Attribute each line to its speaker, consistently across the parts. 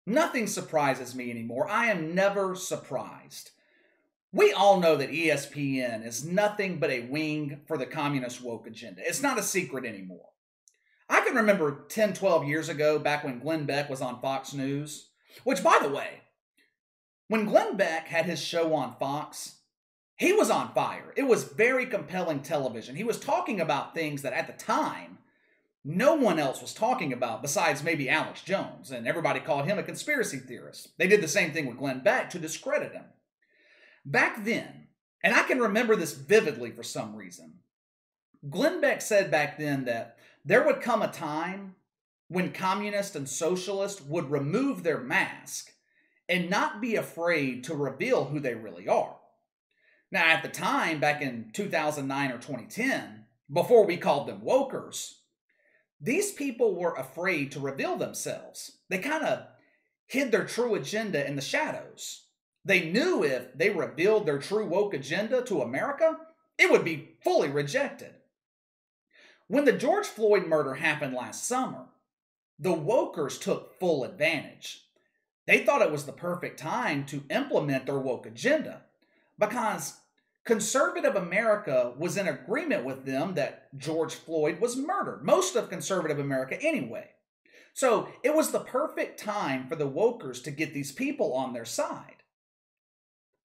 Speaker 1: Nothing surprises me anymore. I am never surprised. We all know that ESPN is nothing but a wing for the communist woke agenda. It's not a secret anymore. I can remember 10, 12 years ago, back when Glenn Beck was on Fox News, which, by the way, when Glenn Beck had his show on Fox, he was on fire. It was very compelling television. He was talking about things that at the time, no one else was talking about besides maybe Alex Jones, and everybody called him a conspiracy theorist. They did the same thing with Glenn Beck to discredit him. Back then, and I can remember this vividly for some reason, Glenn Beck said back then that there would come a time when communists and socialists would remove their mask and not be afraid to reveal who they really are. Now, at the time, back in 2009 or 2010, before we called them wokers, these people were afraid to reveal themselves. They kind of hid their true agenda in the shadows. They knew if they revealed their true woke agenda to America, it would be fully rejected. When the George Floyd murder happened last summer, the wokers took full advantage. They thought it was the perfect time to implement their woke agenda because conservative America was in agreement with them that George Floyd was murdered. Most of conservative America anyway. So it was the perfect time for the wokers to get these people on their side.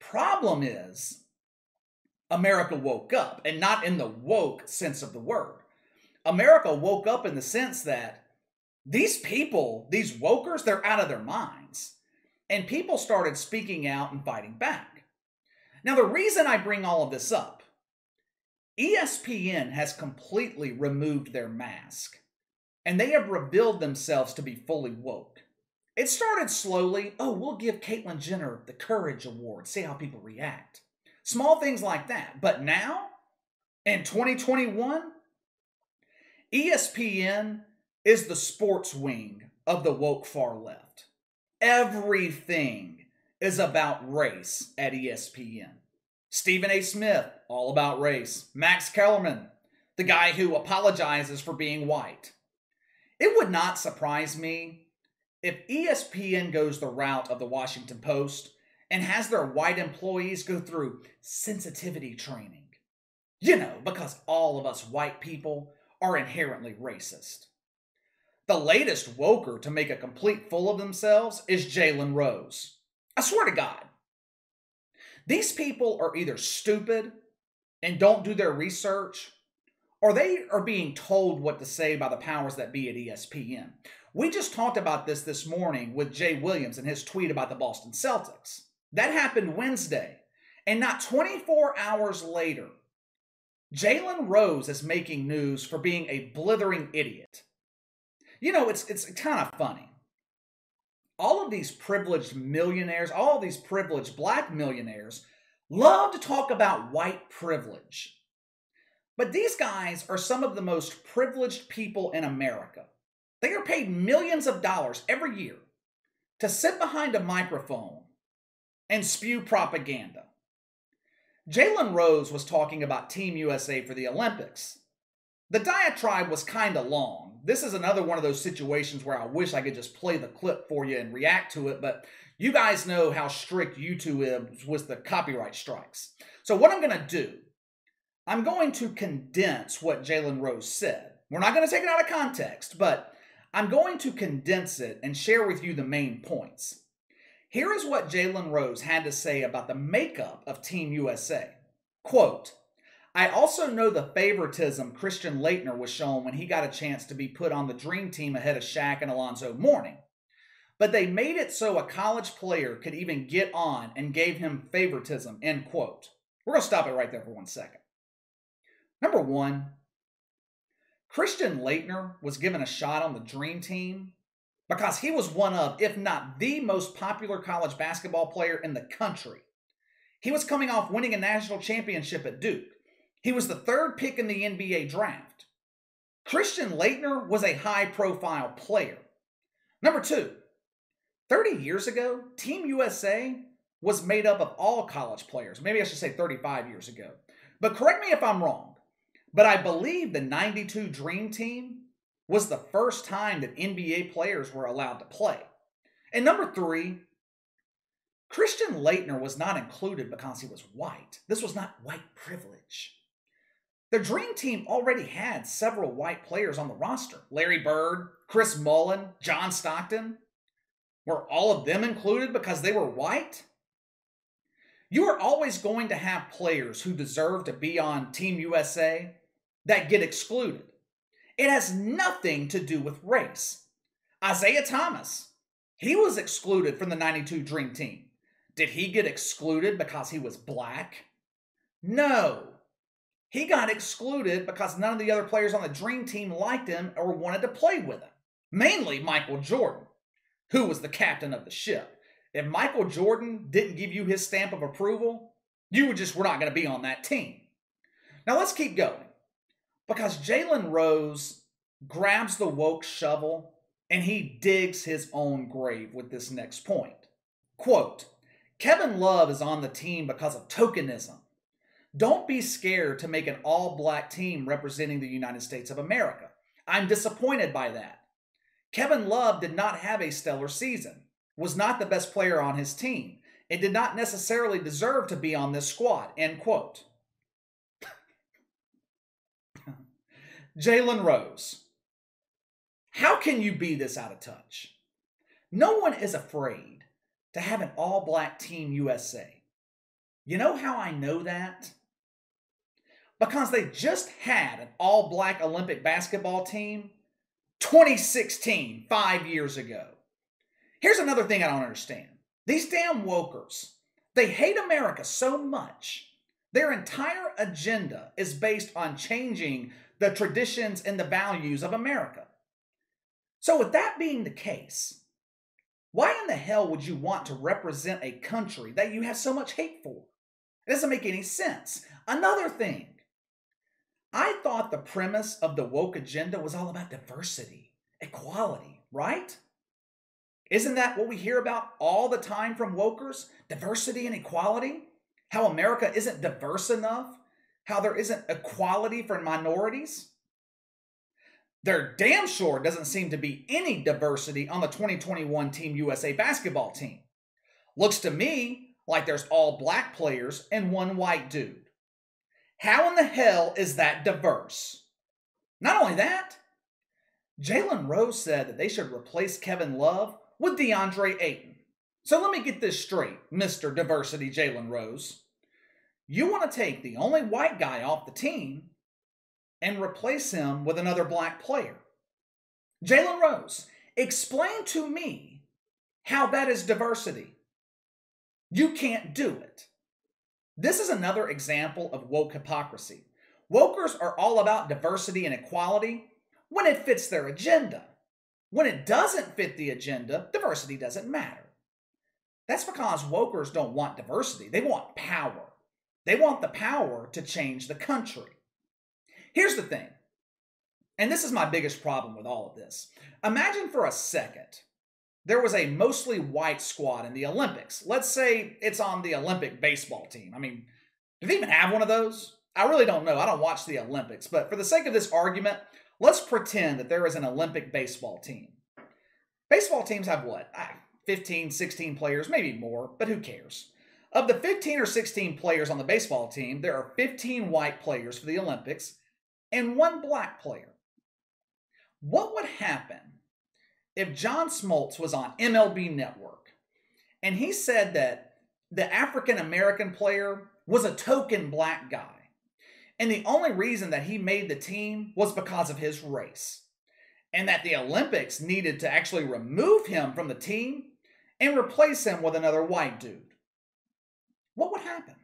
Speaker 1: Problem is, America woke up, and not in the woke sense of the word. America woke up in the sense that these people, these wokers, they're out of their minds. And people started speaking out and fighting back. Now, the reason I bring all of this up, ESPN has completely removed their mask, and they have revealed themselves to be fully woke. It started slowly. Oh, we'll give Caitlyn Jenner the Courage Award, see how people react. Small things like that. But now, in 2021, ESPN is the sports wing of the woke far left. Everything is about race at ESPN. Stephen A. Smith, all about race. Max Kellerman, the guy who apologizes for being white. It would not surprise me if ESPN goes the route of the Washington Post and has their white employees go through sensitivity training. You know, because all of us white people are inherently racist. The latest woker to make a complete fool of themselves is Jalen Rose. I swear to God. These people are either stupid and don't do their research, or they are being told what to say by the powers that be at ESPN. We just talked about this morning with Jay Williams and his tweet about the Boston Celtics. That happened Wednesday. And not 24 hours later, Jalen Rose is making news for being a blithering idiot. You know, it's kind of funny. All of these privileged millionaires, all of these privileged black millionaires love to talk about white privilege. But these guys are some of the most privileged people in America. They are paid millions of dollars every year to sit behind a microphone and spew propaganda. Jalen Rose was talking about Team USA for the Olympics. The diatribe was kind of long. This is another one of those situations where I wish I could just play the clip for you and react to it, but you guys know how strict YouTube is with the copyright strikes. So what I'm going to do, I'm going to condense what Jalen Rose said. We're not going to take it out of context, but I'm going to condense it and share with you the main points. Here is what Jalen Rose had to say about the makeup of Team USA. Quote, I also know the favoritism Christian Laettner was shown when he got a chance to be put on the dream team ahead of Shaq and Alonzo Mourning. But they made it so a college player could even get on and gave him favoritism, end quote. We're going to stop it right there for 1 second. Number one, Christian Laettner was given a shot on the dream team because he was one of, if not the most popular college basketball player in the country. He was coming off winning a national championship at Duke. He was the third pick in the NBA draft. Christian Laettner was a high-profile player. Number two, 30 years ago, Team USA was made up of all college players. Maybe I should say 35 years ago. But correct me if I'm wrong. But I believe the 92 Dream Team was the first time that NBA players were allowed to play. And number three, Christian Laettner was not included because he was white. This was not white privilege. The Dream Team already had several white players on the roster. Larry Bird, Chris Mullin, John Stockton. Were all of them included because they were white? You are always going to have players who deserve to be on Team USA that get excluded. It has nothing to do with race. Isaiah Thomas, he was excluded from the 92 Dream Team. Did he get excluded because he was black? No. He got excluded because none of the other players on the Dream Team liked him or wanted to play with him. Mainly Michael Jordan, who was the captain of the ship. If Michael Jordan didn't give you his stamp of approval, you were not going to be on that team. Now let's keep going. Because Jalen Rose grabs the woke shovel and he digs his own grave with this next point. Quote, Kevin Love is on the team because of tokenism. Don't be scared to make an all-black team representing the United States of America. I'm disappointed by that. Kevin Love did not have a stellar season, was not the best player on his team, and did not necessarily deserve to be on this squad, end quote. Jalen Rose. How can you be this out of touch? No one is afraid to have an all-black Team USA. You know how I know that? Because they just had an all-black Olympic basketball team 2016, 5 years ago. Here's another thing I don't understand. These damn wokers, they hate America so much. Their entire agenda is based on changing the traditions and the values of America. So with that being the case, why in the hell would you want to represent a country that you have so much hate for? It doesn't make any sense. Another thing, I thought the premise of the woke agenda was all about diversity, equality, right? Isn't that what we hear about all the time from wokers? Diversity and equality? How America isn't diverse enough? How there isn't equality for minorities? There damn sure doesn't seem to be any diversity on the 2021 Team USA basketball team. Looks to me like there's all black players and one white dude. How in the hell is that diverse? Not only that, Jalen Rose said that they should replace Kevin Love with DeAndre Ayton. So let me get this straight, Mr. Diversity Jalen Rose. You want to take the only white guy off the team and replace him with another black player. Jalen Rose, explain to me how that is diversity. You can't do it. This is another example of woke hypocrisy. Wokers are all about diversity and equality when it fits their agenda. When it doesn't fit the agenda, diversity doesn't matter. That's because wokers don't want diversity. They want power. They want the power to change the country. Here's the thing, and this is my biggest problem with all of this. Imagine for a second there was a mostly white squad in the Olympics. Let's say it's on the Olympic baseball team. I mean, do they even have one of those? I really don't know. I don't watch the Olympics. But for the sake of this argument, let's pretend that there is an Olympic baseball team. Baseball teams have what? 15, 16 players, maybe more, but who cares? Of the 15 or 16 players on the baseball team, there are 15 white players for the Olympics and one black player. What would happen if John Smoltz was on MLB Network and he said that the African-American player was a token black guy, and the only reason that he made the team was because of his race, and that the Olympics needed to actually remove him from the team and replace him with another white dude? What would happen?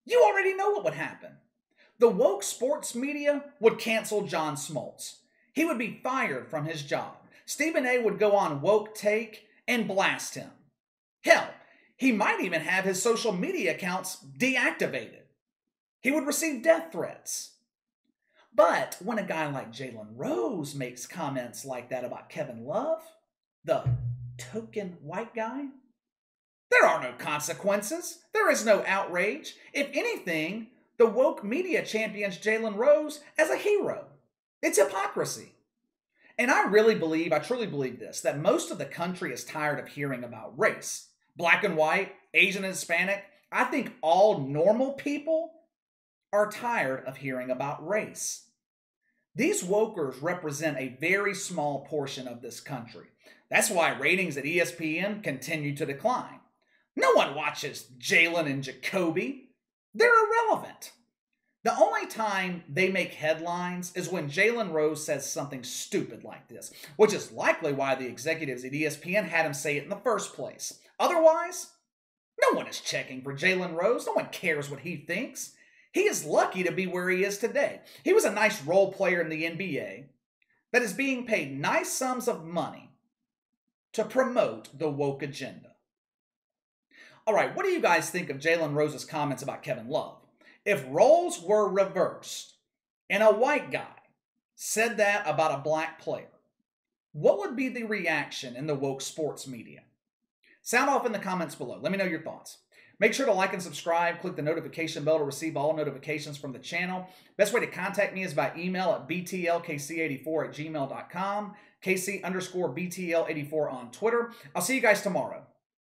Speaker 1: You already know what would happen. The woke sports media would cancel John Smoltz. He would be fired from his job. Stephen A. would go on Woke Take and blast him. Hell, he might even have his social media accounts deactivated. He would receive death threats. But when a guy like Jalen Rose makes comments like that about Kevin Love, the token white guy, there are no consequences. There is no outrage. If anything, the woke media champions Jalen Rose as a hero. It's hypocrisy. And I really believe, I truly believe this, that most of the country is tired of hearing about race. Black and white, Asian and Hispanic, I think all normal people are tired of hearing about race. These wokers represent a very small portion of this country. That's why ratings at ESPN continue to decline. No one watches Jalen and Jacoby. They're irrelevant. The only time they make headlines is when Jalen Rose says something stupid like this, which is likely why the executives at ESPN had him say it in the first place. Otherwise, no one is checking for Jalen Rose. No one cares what he thinks. He is lucky to be where he is today. He was a nice role player in the NBA that is being paid nice sums of money to promote the woke agenda. All right, what do you guys think of Jalen Rose's comments about Kevin Love? If roles were reversed and a white guy said that about a black player, what would be the reaction in the woke sports media? Sound off in the comments below. Let me know your thoughts. Make sure to like and subscribe. Click the notification bell to receive all notifications from the channel. Best way to contact me is by email at btlkc84@gmail.com, KC_BTL84 on Twitter. I'll see you guys tomorrow.